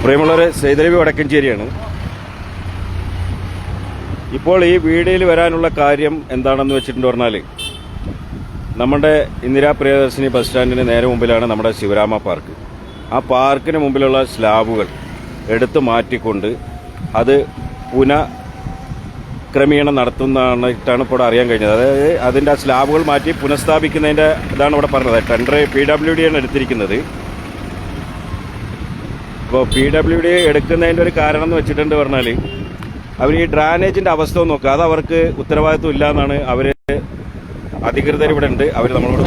പ്രിയമുള്ളവരെ, സൈതലവി വടക്കഞ്ചേരിയാണ്. ഇപ്പോൾ ഈ വീഡിയോയിൽ വരാനുള്ള കാര്യം എന്താണെന്ന് വെച്ചിട്ടുണ്ട് പറഞ്ഞാൽ, നമ്മുടെ ഇന്ദിരാ പ്രിയദർശിനി ബസ് സ്റ്റാൻഡിന് നേരെ മുമ്പിലാണ് നമ്മുടെ ശിവരാമ പാർക്ക്. ആ പാർക്കിന് മുമ്പിലുള്ള സ്ലാബുകൾ എടുത്തു മാറ്റിക്കൊണ്ട് അത് പുനഃക്രമീകരണം നടത്തുന്നതായിട്ടാണ് ഇപ്പോൾ അറിയാൻ കഴിഞ്ഞത്. അതായത് അതിൻ്റെ ആ സ്ലാബുകൾ മാറ്റി പുനഃസ്ഥാപിക്കുന്നതിൻ്റെ ഇതാണ് ഇവിടെ പറഞ്ഞത്. ടെൻഡർ PWD ആണ് എടുത്തിരിക്കുന്നത്. അപ്പോൾ PWD എടുക്കുന്നതിൻ്റെ ഒരു കാരണം എന്ന് വെച്ചിട്ടുണ്ട് പറഞ്ഞാൽ, അവർ ഈ ഡ്രാനേജിൻ്റെ അവസ്ഥ നോക്കുക, അത് അവർക്ക് ഉത്തരവാദിത്വം ഇല്ല എന്നാണ് അവർ അധികൃതർ ഇവിടെ ഉണ്ട്. അവർ നമ്മളോട്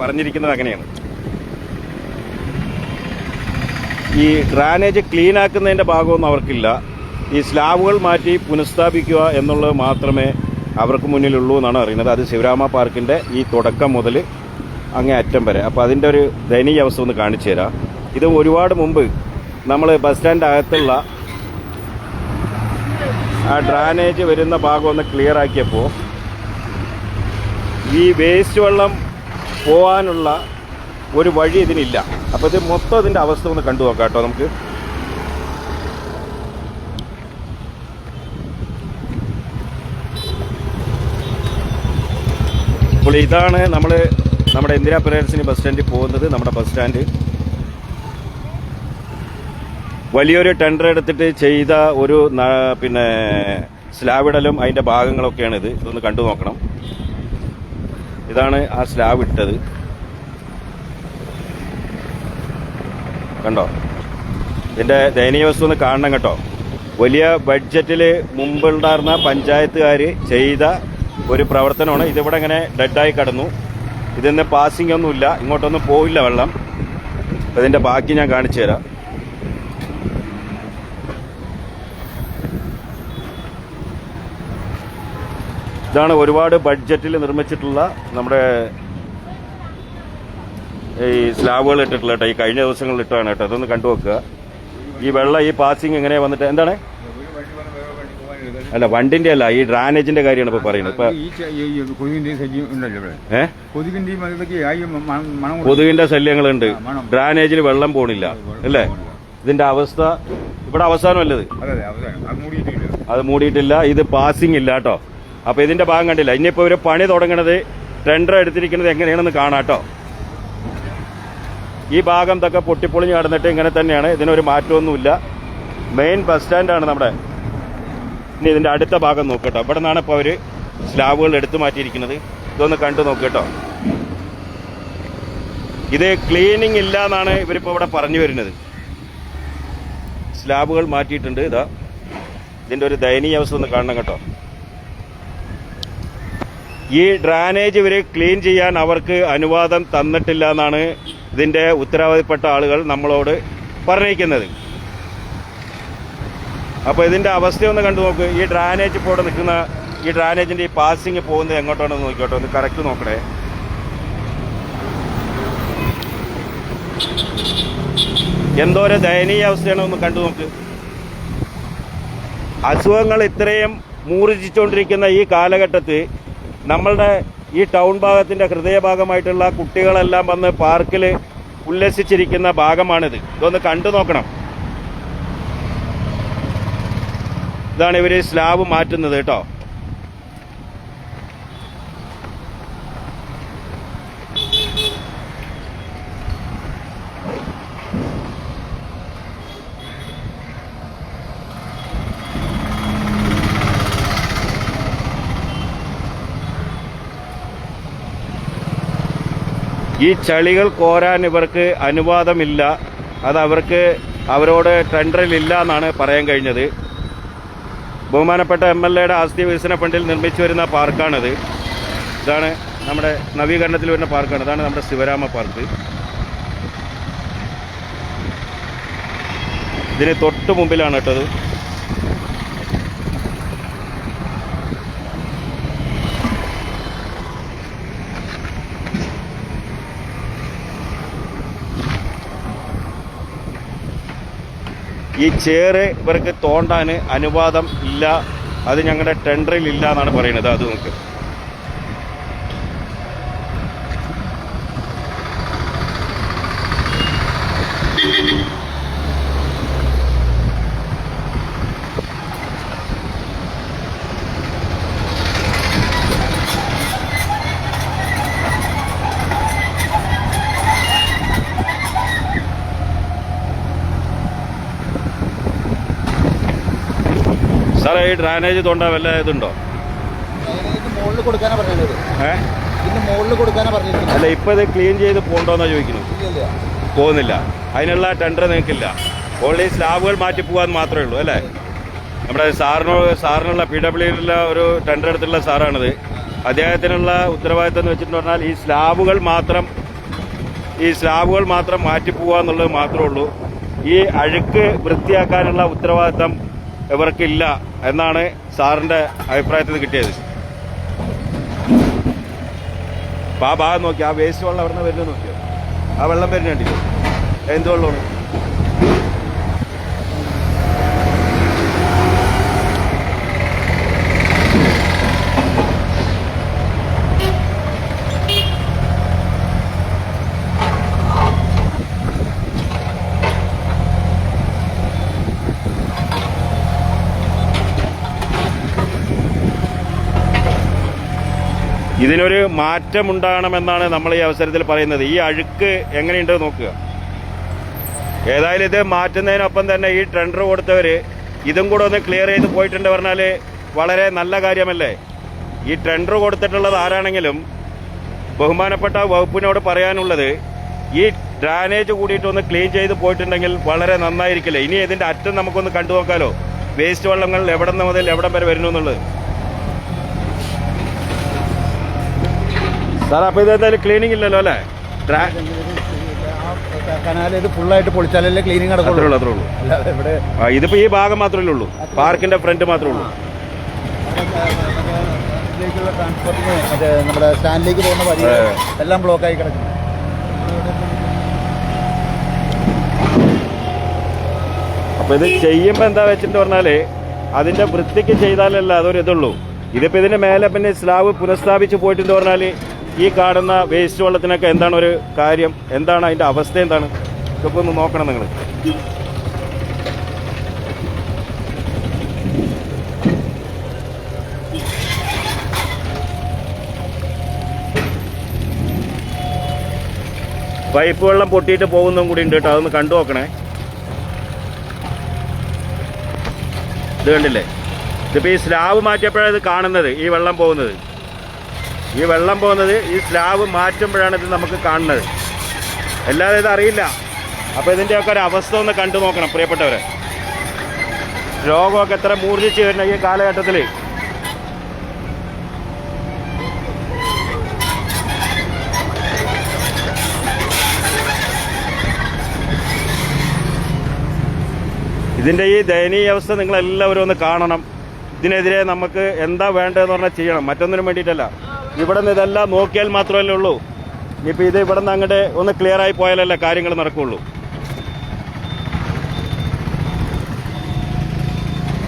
പറഞ്ഞിരിക്കുന്നത് അങ്ങനെയാണ്. ഈ ഡ്രാനേജ് ക്ലീൻ ആക്കുന്നതിൻ്റെ ഭാഗമൊന്നും അവർക്കില്ല. ഈ സ്ലാബുകൾ മാറ്റി പുനഃസ്ഥാപിക്കുക എന്നുള്ളത് മാത്രമേ അവർക്ക് മുന്നിലുള്ളൂ എന്നാണ് അറിയുന്നത്. അത് ശിവരാമ പാർക്കിൻ്റെ ഈ തുടക്കം മുതൽ അങ്ങേ അറ്റം വരെ. അപ്പോൾ അതിൻ്റെ ഒരു ദയനീയ അവസ്ഥ ഒന്ന് കാണിച്ചു തരാം. ഇത് ഒരുപാട് മുമ്പ് നമ്മൾ ബസ് സ്റ്റാൻഡ് അകത്തുള്ള ആ ഡ്രാനേജ് വരുന്ന ഭാഗം ഒന്ന് ക്ലിയർ ആക്കിയപ്പോൾ ഈ വേസ്റ്റ് വെള്ളം പോകാനുള്ള ഒരു വഴി ഇതിനില്ല. അപ്പോൾ ഇത് മൊത്തം ഇതിൻ്റെ അവസ്ഥ ഒന്ന് കണ്ടു നോക്കാം കേട്ടോ നമുക്ക്. അപ്പോൾ ഇതാണ് നമ്മുടെ ഇന്ദിരാ പ്രിയദർശിനി ബസ് സ്റ്റാൻഡിൽ പോകുന്നത്. നമ്മുടെ ബസ് സ്റ്റാൻഡ് വലിയൊരു ടെൻഡർ എടുത്തിട്ട് ചെയ്ത ഒരു സ്ലാബിടലും അതിൻ്റെ ഭാഗങ്ങളൊക്കെയാണ് ഇത്. ഇതൊന്ന് കണ്ടു നോക്കണം. ഇതാണ് ആ സ്ലാബ് ഇട്ടത്, കണ്ടോ? ഇതിൻ്റെ ദയനീയാവസ്ഥ ഒന്ന് കാണണം കേട്ടോ. വലിയ ബഡ്ജറ്റിൽ മുമ്പുണ്ടായിരുന്ന പഞ്ചായത്തുകാർ ചെയ്ത ഒരു പ്രവർത്തനമാണ്. ഇതിവിടെ ഇങ്ങനെ ഡെഡായി കിടന്നു. ഇതിന്ന് പാസിംഗ് ഒന്നുമില്ല, ഇങ്ങോട്ടൊന്നും പോയില്ല വെള്ളം. ഇതിൻ്റെ ബാക്കി ഞാൻ കാണിച്ചു തരാം. ഇതാണ് ഒരുപാട് ബഡ്ജറ്റിൽ നിർമ്മിച്ചിട്ടുള്ള നമ്മുടെ ഈ സ്ലാബുകൾ ഇട്ടിട്ടുള്ള കേട്ടോ. ഈ കഴിഞ്ഞ ദിവസങ്ങളിൽ ഇട്ടാണ് കേട്ടോ. അതൊന്ന് കണ്ടു വെക്കുക. ഈ വെള്ളം ഈ പാസിങ് എങ്ങനെ വന്നിട്ട് എന്താണ്, അല്ല വണ്ടിന്റെ അല്ല, ഈ ഡ്രാനേജിന്റെ കാര്യമാണ് ഇപ്പൊ പറയുന്നത്. ഇപ്പൊ കൊതുകിന്റെ ശല്യങ്ങളുണ്ട്, ഡ്രാനേജിൽ വെള്ളം പോണില്ല അല്ലേ? ഇതിന്റെ അവസ്ഥ ഇവിടെ അവസാനമല്ലത്, അത് മൂടിയിട്ടില്ല. ഇത് പാസിങ് ഇല്ല കേട്ടോ. അപ്പൊ ഇതിന്റെ ഭാഗം കണ്ടില്ല. ഇനിയിപ്പോ ഇവര് പണി തുടങ്ങണത്, ടെൻഡർ എടുത്തിരിക്കുന്നത് എങ്ങനെയാണെന്ന് കാണാട്ടോ. ഈ ഭാഗം ഇതൊക്കെ പൊട്ടിപ്പൊളിഞ്ഞ് കിടന്നിട്ട് ഇങ്ങനെ തന്നെയാണ്. ഇതിനൊരു മാറ്റമൊന്നുമില്ല. മെയിൻ ബസ് സ്റ്റാൻഡാണ് നമ്മുടെ. ഇനി ഇതിന്റെ അടുത്ത ഭാഗം നോക്കട്ടോ. ഇവിടെ നിന്നാണ് ഇപ്പോൾ അവര് സ്ലാബുകൾ എടുത്തു മാറ്റിയിരിക്കുന്നത്. ഇതൊന്ന് കണ്ടു നോക്കട്ടോ. ഇത് ക്ലീനിങ് ഇല്ല എന്നാണ് ഇവരിപ്പോൾ ഇവിടെ പറഞ്ഞു വരുന്നത്. സ്ലാബുകൾ മാറ്റിയിട്ടുണ്ട്. ഇതാ ഇതിന്റെ ഒരു ദയനീയ അവസ്ഥ ഒന്ന് കാണണം കേട്ടോ. ഈ ഡ്രാനേജ് ഇവർ ക്ലീൻ ചെയ്യാൻ അവർക്ക് അനുവാദം തന്നിട്ടില്ല എന്നാണ് ഇതിന്റെ ഉത്തരവാദിപ്പെട്ട ആളുകൾ നമ്മളോട് പറഞ്ഞിരിക്കുന്നത്. അപ്പോൾ ഇതിന്റെ അവസ്ഥയൊന്ന് കണ്ടു നോക്ക്. ഈ ഡ്രാനേജ് ഇപ്പോൾ ഇവിടെ നിൽക്കുന്ന ഈ ഡ്രാനേജിന്റെ ഈ പാസിങ് പോകുന്നത് എങ്ങോട്ടാണെന്ന് നോക്കിക്കോട്ടെ. ഒന്ന് കറക്റ്റ് നോക്കണേ. എന്തോരം ദയനീയ അവസ്ഥയാണ്, ഒന്ന് കണ്ടു നോക്ക്. അസുഖങ്ങൾ ഇത്രയും മൂർജിച്ചുകൊണ്ടിരിക്കുന്ന ഈ കാലഘട്ടത്തിൽ നമ്മളുടെ ഈ ടൗൺ ഭാഗത്തിന്റെ ഹൃദയഭാഗമായിട്ടുള്ള കുട്ടികളെല്ലാം വന്ന് പാർക്കിൽ ഉല്ലസിച്ചിരിക്കുന്ന ഭാഗമാണിത്. ഇതൊന്ന് കണ്ടു നോക്കണം. ഇതാണ് ഇവര് സ്ലാബ് മാറ്റുന്നത് കേട്ടോ. ഈ ചളികൾ കോരാൻ ഇവർക്ക് അനുവാദമില്ല. അത് അവരോട് ടെൻഡറിലില്ല എന്നാണ് പറയാൻ കഴിഞ്ഞത്. ബഹുമാനപ്പെട്ട MLA ആസ്തി വികസന ഫണ്ടിൽ നിർമ്മിച്ചു വരുന്ന പാർക്കാണിത്. ഇതാണ് നമ്മുടെ നവീകരണത്തിൽ വരുന്ന പാർക്കാണ്. ഇതാണ് നമ്മുടെ ശിവരാമ പാർക്ക്. ഇതിന് തൊട്ട് മുമ്പിലാണ് കേട്ടത്. ഈ ചേറ് ഇവർക്ക് തോണ്ടാൻ അനുവാദം ഇല്ല, അത് ഞങ്ങളുടെ ടെൻഡറിൽ ഇല്ല എന്നാണ് പറയുന്നത്. അത് നോക്ക്. ഈ ഡ്രാനേജ് തോണ്ടാ വല്ല ഇതുണ്ടോ? മുകളിൽ കൊടുക്കാനാ പറഞ്ഞത്. ഇതിന്റെ മുകളിൽ കൊടുക്കാനാ പറഞ്ഞത്. അല്ല, ഇപ്പൊ ഇത് ക്ലീൻ ചെയ്ത് പോകണ്ടോന്നാ ചോദിക്കുന്നു. പോകുന്നില്ല. അതിനുള്ള ടെൻഡർ നിങ്ങൾക്കില്ല. ഓൺലി സ്ലാബുകൾ മാറ്റി പോകാൻ മാത്രമേ ഉള്ളൂ അല്ലേ? നമ്മുടെ സാറിനുള്ള PWDയിലുള്ള ഒരു ടെൻഡർ എടുത്തുള്ള സാറാണിത്. അദ്ദേഹത്തിനുള്ള ഉത്തരവാദിത്തം എന്ന് വെച്ചിട്ട് പറഞ്ഞാൽ ഈ സ്ലാബുകൾ മാത്രം മാറ്റി പോവുക എന്നുള്ളത് മാത്രമേ ഉള്ളൂ. ഈ അഴുക്ക് വൃത്തിയാക്കാനുള്ള ഉത്തരവാദിത്തം ഇവർക്കില്ല എന്നാണ് സാറിന്റെ അഭിപ്രായത്തിൽ കിട്ടിയത്. അപ്പൊ ആ ഭാഗം നോക്കി, ആ വേസ്റ്റ് വെള്ളം അവിടെ നിന്ന് വരുന്നത് നോക്കിയോ? ആ വെള്ളം വരുന്നുണ്ടല്ലോ. എന്ത് വെള്ളമാണ്? ഇതിനൊരു മാറ്റമുണ്ടാകണമെന്നാണ് നമ്മൾ ഈ അവസരത്തിൽ പറയുന്നത്. ഈ അഴുക്ക് എങ്ങനെയുണ്ട് നോക്കുക. ഏതായാലും ഇത് മാറ്റുന്നതിനൊപ്പം തന്നെ ഈ ടെൻഡർ കൊടുത്തവര് ഇതും കൂടെ ഒന്ന് ക്ലിയർ ചെയ്ത് പോയിട്ടുണ്ട് പറഞ്ഞാൽ വളരെ നല്ല കാര്യമല്ലേ? ഈ ടെൻഡർ കൊടുത്തിട്ടുള്ളത് ആരാണെങ്കിലും ബഹുമാനപ്പെട്ട വകുപ്പിനോട് പറയാനുള്ളത് ഈ ഡ്രാനേജ് കൂടിയിട്ടൊന്ന് ക്ലീൻ ചെയ്ത് പോയിട്ടുണ്ടെങ്കിൽ വളരെ നന്നായിരിക്കില്ലേ? ഇനി ഇതിന്റെ അറ്റം നമുക്കൊന്ന് കണ്ടു നോക്കാലോ, വേസ്റ്റ് വെള്ളങ്ങൾ എവിടെ നിന്ന് മുതൽ എവിടം വരെ വരുന്നു എന്നുള്ളത്. സാർ, അപ്പൊ ഇത് എന്തായാലും ക്ലീനിങ് ഇല്ലല്ലോ അല്ലേ? കനാല് ഇത് ഫുള്ളായിട്ട് പൊളിച്ചാലല്ലേ ക്ലീനിങ് നടക്കുള്ളൂ. അത്രേ ഉള്ളൂ. ഇതിപ്പോ ഈ ഭാഗം മാത്രമേ ഉള്ളൂ, പാർക്കിന്റെ ഫ്രണ്ട് മാത്രമേ ഉള്ളൂ. ട്രാൻസ്പോർട്ടിന് നമ്മുടെ സ്റ്റാൻഡിലേക്ക് പോകുന്ന വഴി എല്ലാം ബ്ലോക്കായി കിടക്കുന്നു. അപ്പൊ ഇത് ചെയ്യുമ്പോ എന്താ വെച്ചിട്ട് പറഞ്ഞാല് അതിന്റെ വൃത്തിക്ക് ചെയ്താലല്ല അതൊരു ഇതുള്ളൂ. ഇതിപ്പോ ഇതിന്റെ മേലെ പിന്നെ സ്ലാബ് പുനഃസ്ഥാപിച്ച് പോയിട്ടെന്ന് പറഞ്ഞാല് ഈ കാണുന്ന വേസ്റ്റ് വെള്ളത്തിനൊക്കെ എന്താണ് ഒരു കാര്യം? എന്താണ് അതിന്റെ അവസ്ഥ? എന്താണ് ഇതൊക്കെ ഒന്ന് നോക്കണം നിങ്ങൾ. പൈപ്പ് വെള്ളം പൊട്ടിയിട്ട് പോകുന്നതും കൂടി ഉണ്ട് കേട്ടോ, അതൊന്ന് കണ്ടു നോക്കണേ. ഇത് കണ്ടില്ലേ? ഇതിപ്പോ ഈ സ്ലാബ് മാറ്റിയപ്പോഴാണ് ഇത് കാണുന്നത്. ഈ വെള്ളം പോകുന്നത് ഈ സ്ലാബ് മാറ്റുമ്പോഴാണ് ഇത് നമുക്ക് കാണുന്നത്. അല്ലാതെ ഇത് അറിയില്ല. അപ്പോൾ ഇതിൻ്റെയൊക്കെ ഒരു അവസ്ഥ ഒന്ന് കണ്ടു നോക്കണം പ്രിയപ്പെട്ടവരെ. രോഗമൊക്കെ എത്ര മൂർജിച്ച് വരുന്ന ഈ കാലഘട്ടത്തിൽ ഇതിൻ്റെ ഈ ദയനീയ അവസ്ഥ നിങ്ങളെല്ലാവരും ഒന്ന് കാണണം. ഇതിനെതിരെ നമുക്ക് എന്താ വേണ്ടതെന്ന് പറഞ്ഞാൽ ചെയ്യണം, മറ്റൊന്നിനും വേണ്ടിയിട്ടല്ല. ഇവിടെ നിന്ന് ഇതെല്ലാം നോക്കിയാൽ മാത്രമല്ലേ ഉള്ളൂ. ഇനിയിപ്പോൾ ഇത് ഇവിടെ നിന്ന് അങ്ങോട്ട് ഒന്ന് ക്ലിയർ ആയി പോയാലല്ലേ കാര്യങ്ങൾ നടക്കുള്ളൂ.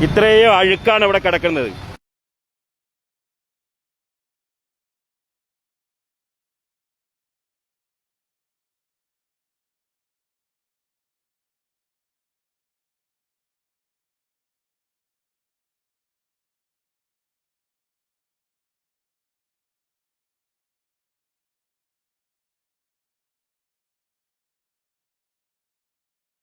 ഇത്രയും അഴുക്കാണ് ഇവിടെ കിടക്കുന്നത്.